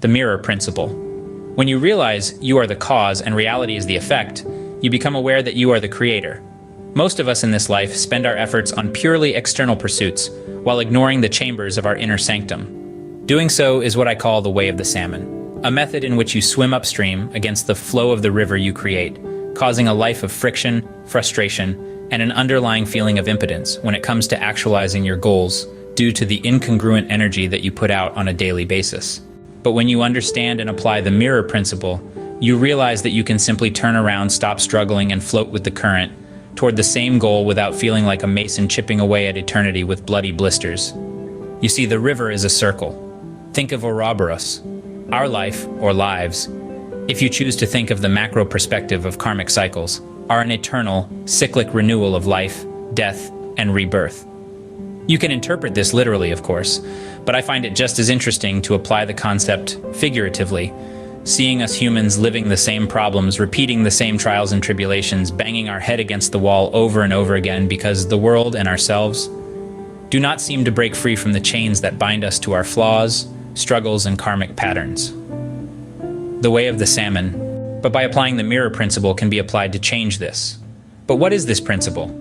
the mirror principle. When you realize you are the cause and reality is the effect, you become aware that you are the creator. Most of us in this life spend our efforts on purely external pursuits, while ignoring the chambers of our inner sanctum. Doing so is what I call the way of the salmon, a method in which you swim upstream against the flow of the river you create, causing a life of friction, frustration, and an underlying feeling of impotence when it comes to actualizing your goals due to the incongruent energy that you put out on a daily basis. But when you understand and apply the mirror principle, you realize that you can simply turn around, stop struggling, and float with the current toward the same goal without feeling like a mason chipping away at eternity with bloody blisters. You see, the river is a circle. Think of Ouroboros, our life or lives, if you choose to think of the macro perspective of karmic cycles, are an eternal, cyclic renewal of life, death, and rebirth. You can interpret this literally, of course, but I find it just as interesting to apply the concept figuratively, seeing us humans living the same problems, repeating the same trials and tribulations, banging our head against the wall over and over again because the world and ourselves do not seem to break free from the chains that bind us to our flaws, struggles, and karmic patterns. The way of the salmon, but by applying the mirror principle can be applied to change this. But what is this principle?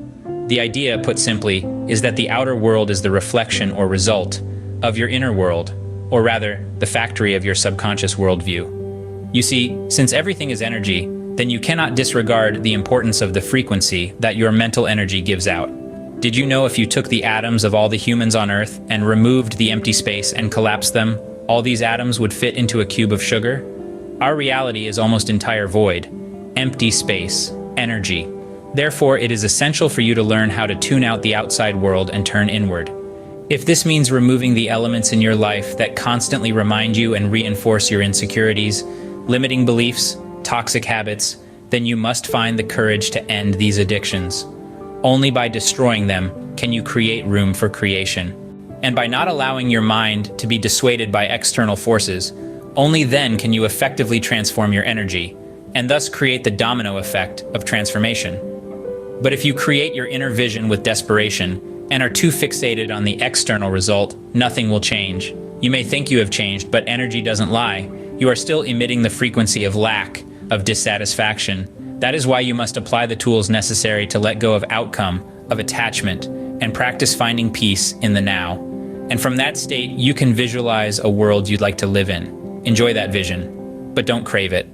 The idea, put simply, is that the outer world is the reflection or result of your inner world, or rather, the factory of your subconscious worldview. You see, since everything is energy, then you cannot disregard the importance of the frequency that your mental energy gives out. Did you know if you took the atoms of all the humans on Earth and removed the empty space and collapsed them, all these atoms would fit into a cube of sugar? Our reality is almost entire void, empty space, energy. Therefore, it is essential for you to learn how to tune out the outside world and turn inward. If this means removing the elements in your life that constantly remind you and reinforce your insecurities, limiting beliefs, toxic habits, then you must find the courage to end these addictions. Only by destroying them can you create room for creation. And by not allowing your mind to be dissuaded by external forces, only then can you effectively transform your energy, and thus create the domino effect of transformation. But if you create your inner vision with desperation and are too fixated on the external result, nothing will change. You may think you have changed, but energy doesn't lie. You are still emitting the frequency of lack, of dissatisfaction. That is why you must apply the tools necessary to let go of outcome, of attachment, and practice finding peace in the now. And from that state, you can visualize a world you'd like to live in. Enjoy that vision, but don't crave it.